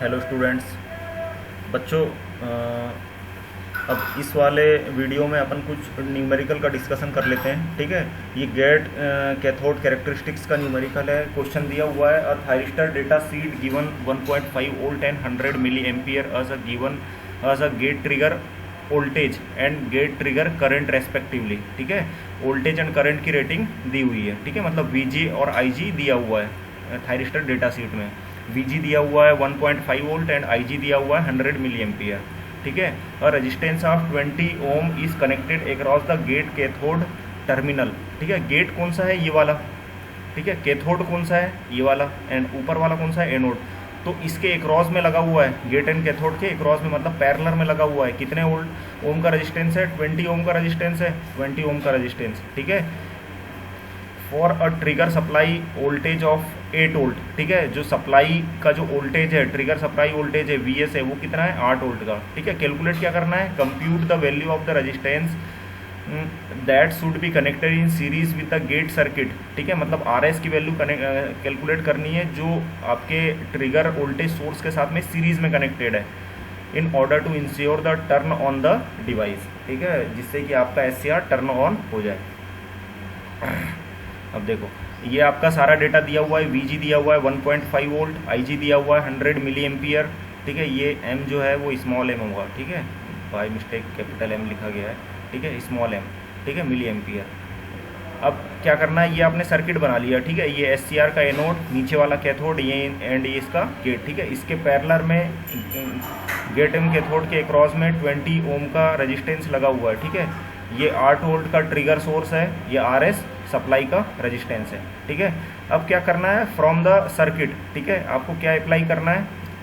Hello students. बच्चों, अब इस वाले वीडियो में अपन कुछ न्यूमेरिकल का डिस्कशन कर लेते हैं। ठीक है, ये गेट कैथोड कैरेक्टरिस्टिक्स का न्यूमेरिकल है। क्वेश्चन दिया हुआ है, a thyristor data sheet given 1.5 volt and 100 milli ampere as a given as a gate trigger voltage and gate trigger current respectively. ठीक है, वोल्टेज एंड करंट की रेटिंग दी हुई है। ठीक है, मतलब वीजी और आईजी दिया हुआ है थायरिस्टर डेटा सीट में। वीजी दिया हुआ है 1.5 वोल्ट एंड आईजी दिया हुआ है 100 मिली एम्पियर। ठीक है, और resistance of 20 ohm is connected across the gate cathode terminal. ठीक है, गेट कौन सा है? ये वाला। ठीक है, कैथोड कौन सा है? ये वाला। एंड ऊपर वाला कौन सा है? एनोड। तो इसके एक्रॉस में लगा हुआ है, गेट एंड कैथोड के एक्रॉस में, मतलब पैरेलल में लगा हुआ है। कितने वोल्ट ओम का रेजिस्टेंस है? 20 ओम का रेजिस्टेंस है, 20 ओम का रेजिस्टेंस। ठीक है, for a trigger supply voltage of 8 volt. ठीक है, जो सप्लाई का जो वोल्टेज है, ट्रिगर सप्लाई वोल्टेज है वीएस है, वो कितना है? 8 वोल्ट का। ठीक है, कैलकुलेट क्या करना है? Compute the value of the resistance that should be connected in series with the gate circuit. ठीक है, मतलब आरएस की वैल्यू कैलकुलेट करनी है जो आपके ट्रिगर वोल्टेज सोर्स के साथ में सीरीज में कनेक्टेड है, in order to ensure the turn on the device. ठीक है, जिससे कि आपका एससीआर टर्न ऑन हो जाए। अब देखो, ये आपका सारा डेटा दिया हुआ है। वीजी दिया हुआ है 1.5 वोल्ट, आईजी दिया हुआ है 100 मिली एम्पियर। ठीक है, ये एम जो है वो स्मॉल एम होगा। ठीक है, बाय मिस्टेक कैपिटल एम लिखा गया है। ठीक है, स्मॉल एम। ठीक है, मिली एम्पियर। अब क्या करना है? ये आपने सर्किट बना लिया। ठीक है, ये एससीआर का एनोड, नीचे वाला कैथोड, ये एंड ये इसका गेट। ठीक है, इसके पैरेलल में गेट एंड कैथोड के क्रॉस में 20 ओम का रेजिस्टेंस लगा हुआ है। ठीक है, ये 8 वोल्ट का ट्रिगर सोर्स है, ये आरएस सप्लाई का रेजिस्टेंस है। ठीक है, अब क्या करना है? फ्रॉम द सर्किट, ठीक है, आपको क्या अप्लाई करना है?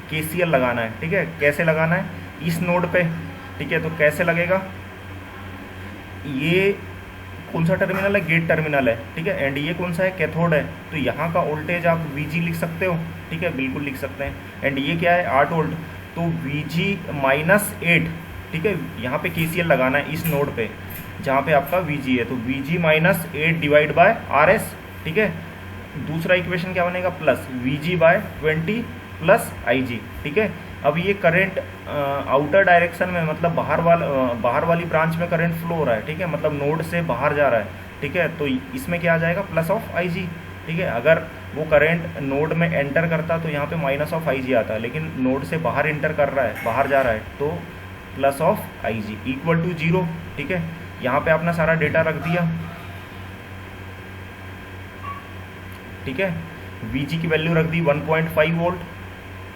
केसीएल लगाना है। ठीक है, कैसे लगाना है? इस नोड पे। ठीक है, तो कैसे लगेगा? ये कौन सा टर्मिनल है? गेट टर्मिनल है। ठीक है, एंड ये कौन सा है? कैथोड है। तो यहाँ का वोल्टेज आप वीजी लिख सकते हो। ठीक है, बिल्कुल लिख सकते हैं। एंड ये क्या है? 8 वोल्ट। तो वीजी -8। ठीक है, यहाँ पे केसीएल लगाना है इस नोड पे जहाँ पे आपका वीजी है। तो वीजी -8 डिवाइड बाय आरएस। ठीक है, दूसरा इक्वेशन क्या बनेगा? Plus VG by 20 plus IG. ठीक है, अब ये करंट आउटर डायरेक्शन में, मतलब बाहर वाली ब्रांच में करंट फ्लो हो रहा है। ठीक है, मतलब नोड से बाहर जा रहा है। ठीक है, तो इसमें क्या आ जाएगा? Plus of IG. ठीक है, अगर वो करंट नोड में एंटर करता तो यहाँ पे माइनस ऑफ आईजी आता, लेकिन नोड से बाहर एंटर कर रहा है, बाहर जा रहा है, तो plus of IG equal to 0। ठीक है, यहाँ पे आपने सारा डेटा रख दिया। ठीक है, वीजी की वैल्यू रख दी 1.5 वोल्ट।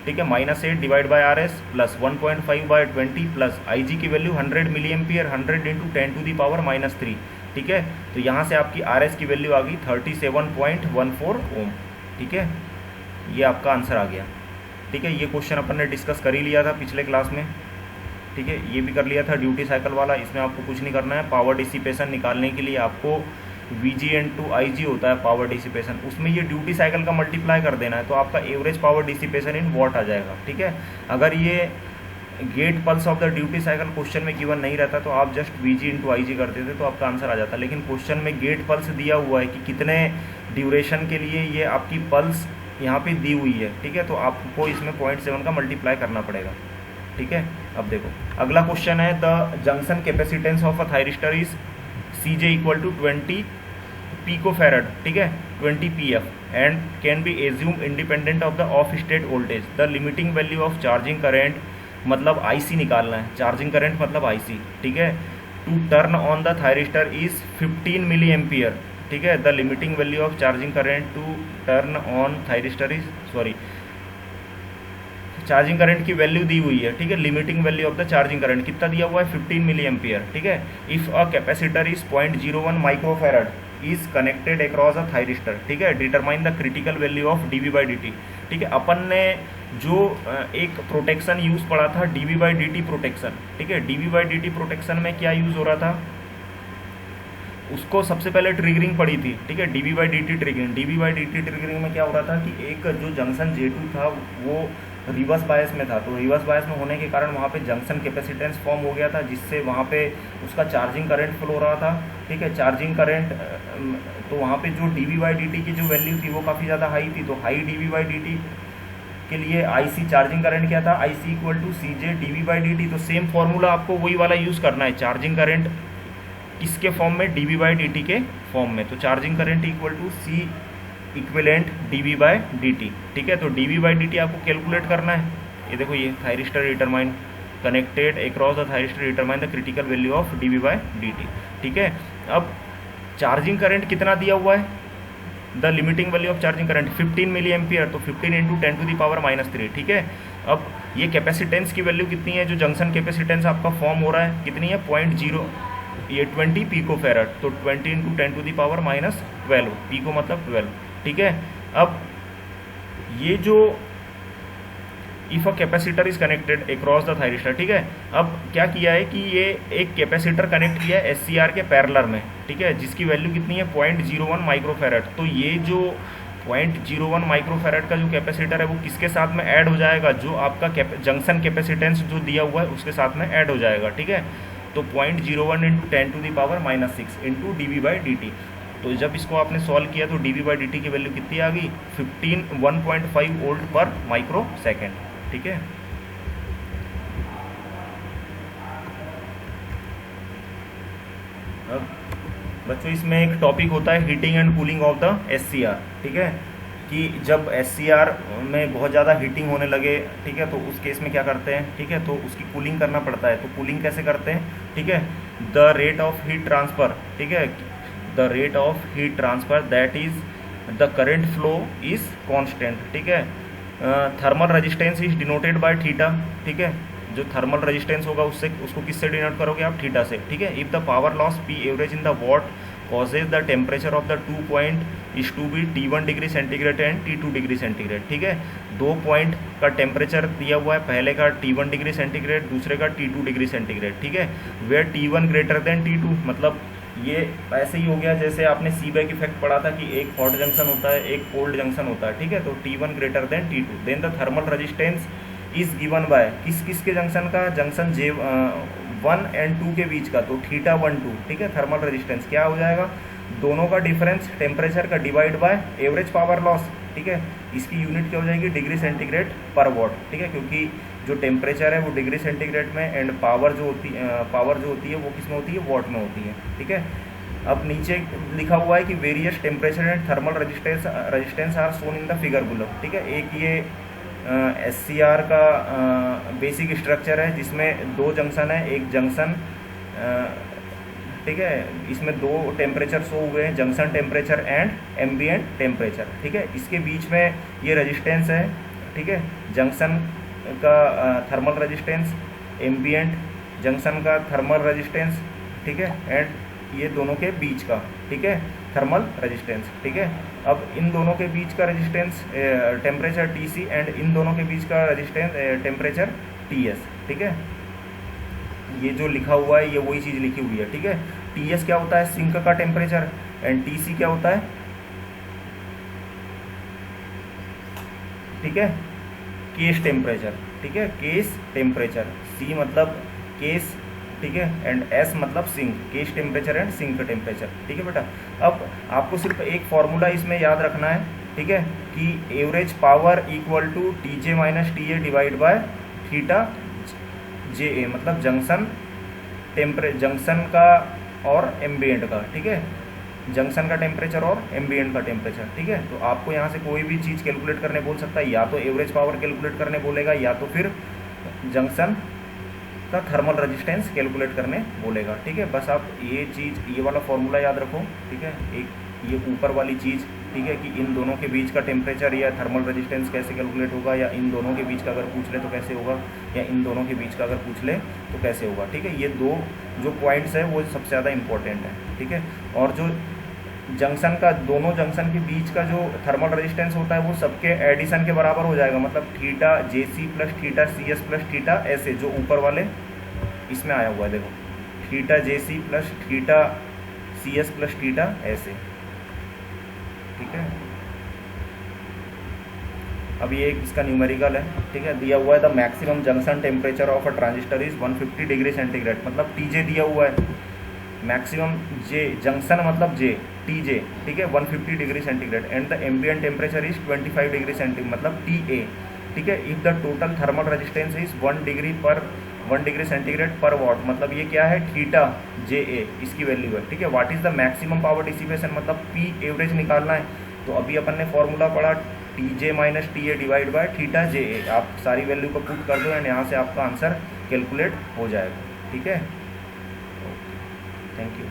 ठीक है, -8 divide by RS plus 1.5 by 20 plus IG की वैल्यू 100 मिली एम्पियर, 100 इंटू 10⁻³ ठीक है, तो यहाँ से आपकी आरएस की वैल्यू आ गई 37.14 ओम। ठीक है, ये आपका आंसर आ गया। ठीक है, ये क्वेश्चन अपन ने डिस्कस कर ही लिया था पिछले क्लास में। ठीक है, ये भी कर लिया था ड्यूटी साइकिल वाला। इसमें आपको कुछ नहीं करना है। पावर डिसिपेशन निकालने के लिए आपको VG/2 IG होता है पावर डिसिपेशन, उसमें ये ड्यूटी साइकिल का मल्टीप्लाई कर देना है, तो आपका average power dissipation in watt आ जाएगा। ठीक है, अगर ये gate pulse of the duty cycle question में गिवन नहीं रहता तो आप जस्ट VG/IG कर देते तो आपका आंसर आ जाता, लेकिन क्वेश्चन में गेट पल्स दिया हुआ है कि कितने ड्यूरेशन के लिए ये आपकी पल्स यहाँ पे दी हुई है। ठीक है, तो आपको इसमें 0.7 का मल्टीप्लाई करना पड़ेगा। ठीक है, अब देखो अगला क्वेश्चन है, the junction capacitance of a thyristor is CJ equal to 20 picofarad. ठीक है, 20 PF and can be assume independent of the off state voltage. The limiting value of charging current, मतलब IC निकालना है, चार्जिंग करंट मतलब IC। ठीक है, to turn on the thyristor is 15 milliampere. ठीक है, the limiting value of charging current to turn on thyristor is, sorry, charging current की value दी हुई है। ठीक है, limiting value of the charging current कितना दिया हुआ है? 15 मिली एम्पियर। ठीक है, if a capacitor is 0.01 microfarad is connected across a thyristor. ठीक है, determine the critical value of dV/dt। ठीक है, अपन ने जो एक प्रोटेक्शन यूज पढ़ा था dV/dt प्रोटेक्शन। ठीक है, dV/dt प्रोटेक्शन में क्या यूज हो रहा था? उसको सबसे पहले ट्रिगरिंग पड़ी थी। ठीक है, dV/dt ट्रिगरिंग। dV/dt ट्रिगरिंग में क्या हो रहा था कि एक जो जंक्शन J2 था वो रिवर्स बायस में था, तो रिवर्स बायस में होने के कारण वहाँ पे जंक्शन कैपेसिटेंस फॉर्म हो गया था, जिससे वहाँ पे उसका चार्जिंग करंट फ्लो हो रहा था। ठीक है, चार्जिंग करंट, तो वहाँ पे जो dV/dt की जो वैल्यू थी वो काफ़ी ज़्यादा हाई थी, तो हाई dV/dt के लिए IC चार्जिंग करंट क्या था, IC equal to CJ dV/dt। तो सेम फॉर्मूला आपको वही वाला यूज़ करना है, चार्जिंग करंट किसके फॉर्म में, dV/dt के फॉर्म में। तो charging current equal to C equivalent dV/dt, ठीक है। तो dV/dt आपको कैलकुलेट करना है। ये देखो, ये thyristor determine connected across the thyristor determine the critical value of dV/dt, ठीक है। अब चार्जिंग करंट कितना दिया हुआ है, the limiting value of charging current 15 milliampere, तो 15 इंटू 10⁻⁻3, ठीक है। अब ये कैपेसिटेंस की वैल्यू कितनी है, जो जंक्शन कैपेसिटेंस आपका फॉर्म हो रहा है कितनी है, 0.0, ये 20 पिको फेरड, तो 20 इंटू 10⁻⁻12, पिको मतलब 12, ठीक है। अब ये जो if a capacitor is connected across the thyristor, ठीक है। अब क्या किया है कि ये एक कैपेसिटर कनेक्ट किया है SCR के पैरेलल में, ठीक है, जिसकी वैल्यू कितनी है 0.01 माइक्रोफेरेड। तो ये जो 0.01 माइक्रोफेरेड का जो कैपेसिटर है वो किसके साथ में ऐड हो जाएगा, जो आपका जंक्शन कैपेसिटेंस जो दिया हुआ है उसके साथ में ऐड हो जाएगा, ठीक है। तो 0.01 इंटू 10⁻⁻6 इंटू dV/dt। तो जब इसको आपने सॉल्व किया तो dV/dt की वैल्यू कितनी आ गई, 1.5 वोल्ट पर माइक्रो सेकेंड, ठीक है। अब बच्चों इसमें एक टॉपिक होता है heating and cooling of the SCR, ठीक है, कि जब SCR में बहुत ज़्यादा हीटिंग होने लगे, ठीक है, तो उस केस में क्या करते हैं, ठीक है, तो उसकी कूलिंग करना पड़ता है। तो कूलिंग कैसे करते हैं, ठीक है, the rate of heat transfer, ठीक है, the rate of heat transfer that is the current flow is constant, ठीक है। Thermal resistance is denoted by theta, ठीक है, जो थर्मल रेजिस्टेंस होगा उसको किससे डिनोट करोगे आप, थीटा से, ठीक है। If the power loss P average in the watt causes the temperature of the 2 point is to be T1 degree centigrade and T2 degree centigrade, ठीक है। 2 पॉइंट का टेम्परेचर दिया हुआ है, पहले का T1 डिग्री सेंटीग्रेड, दूसरे का T2 डिग्री सेंटीग्रेड, ठीक है। Where T1 greater than T2, मतलब ये ऐसे ही हो गया जैसे आपने सीबैक इफेक्ट पढ़ा था कि एक हॉट जंक्शन होता है, एक कोल्ड जंक्शन होता है, ठीक है। तो T1 greater than T2, then the thermal resistance is given by किस के जंक्शन का, जंक्शन J1 एंड 2 के बीच का, तो θ12, ठीक है। थर्मल रेजिस्टेंस क्या हो जाएगा, दोनों का डिफरेंस टेम्परेचर का divide by average power loss, ठीक है। इसकी यूनिट क्या हो जाएगी, डिग्री सेंटीग्रेड पर वॉट, ठीक है, क्योंकि जो टेम्परेचर है वो डिग्री सेंटीग्रेड में एंड पावर जो होती है वो किस में होती है, वॉट में होती है, ठीक है। अब नीचे लिखा हुआ है कि various temperature and thermal resistance R shown in the figure below, ठीक है। एक ये SCR का बेसिक स्ट्रक्चर है जिसमें 2 जंक्शन है, एक जंक्शन, ठीक है, इसमें 2 टेम्परेचर शो हुए हैं, junction temperature and ambient temperature, ठीक है। इसके बीच में ये रेजिस्टेंस है, ठीक है, जंक्शन का थर्मल रेजिस्टेंस, एम्बिएंट जंक्शन का थर्मल रेजिस्टेंस, ठीक है, एंड ये दोनों के बीच का, ठीक है, थर्मल रेजिस्टेंस, ठीक है। अब इन दोनों के बीच का resistance temperature TC and in दोनों के बीच का रेजिस्टेंस टेम्परेचर TS, ठीक है। ये जो लिखा हुआ है ये वही चीज़ लिखी हुई है, ठीक है। TS क्या होता है, सिंक का टेम्परेचर, एंड TC क्या होता है, ठीक है, केस टेम्परेचर, ठीक है, केस टेम्परेचर, C मतलब केस, ठीक है, एंड S मतलब sink, case temperature and sink temperature, ठीक है बेटा। अब आपको सिर्फ एक फॉर्मूला इसमें याद रखना है, ठीक है, कि average power equal to TJ minus TA divide by theta JA, मतलब जंक्शन का और एम्बिएंट का, ठीक है, जंक्शन का टेम्परेचर और एम्बिएंट का टेम्परेचर, ठीक है। तो आपको यहाँ से कोई भी चीज़ कैलकुलेट करने बोल सकता है, या तो एवरेज पावर कैलकुलेट करने बोलेगा या तो फिर जंक्शन का थर्मल रेजिस्टेंस कैलकुलेट करने बोलेगा, ठीक है। बस आप ये वाला फॉर्मूला याद रखो, ठीक है, एक ये ऊपर वाली चीज़, ठीक है, कि इन दोनों के बीच का टेम्परेचर या थर्मल रेजिस्टेंस कैसे कैलकुलेट होगा, या इन दोनों के बीच का अगर पूछ ले तो कैसे होगा, या इन दोनों के बीच का अगर पूछ ले तो कैसे होगा, ठीक है। ये 2 जो पॉइंट्स है वो सबसे ज़्यादा इंपॉर्टेंट है, ठीक है। और जो जंक्शन का, दोनों जंक्शन के बीच का जो थर्मल रेजिस्टेंस होता है वो सबके एडिशन के बराबर हो जाएगा, मतलब theta JC plus theta CS plus theta ऐसे, जो ऊपर वाले इसमें आया हुआ है, देखो, theta JC plus theta CS plus theta ऐसे, ठीक है। अब ये इसका न्यूमेरिकल है, ठीक है, दिया हुआ है the maximum junction temperature of a transistor is 150 degree centigrade, मतलब TJ दिया हुआ है, मैक्सिमम J, जंक्शन मतलब J, TJ, ठीक है, 150 degree centigrade, and the ambient temperature is 25 degree centigrade, मतलब TA, ठीक है। If the total thermal resistance is 1 degree centigrade पर वॉट, मतलब ये क्या है, थीटा जे ए इसकी वैल्यू है, ठीक है। What is the maximum power dissipation, मतलब पी एवरेज निकालना है। तो अभी अपन ने फॉर्मूला पढ़ा T J minus T A divide by theta J A, आप सारी वैल्यू को पुट कर दो एंड यहाँ से आपका आंसर कैलकुलेट हो जाएगा, ठीक है। Thank you.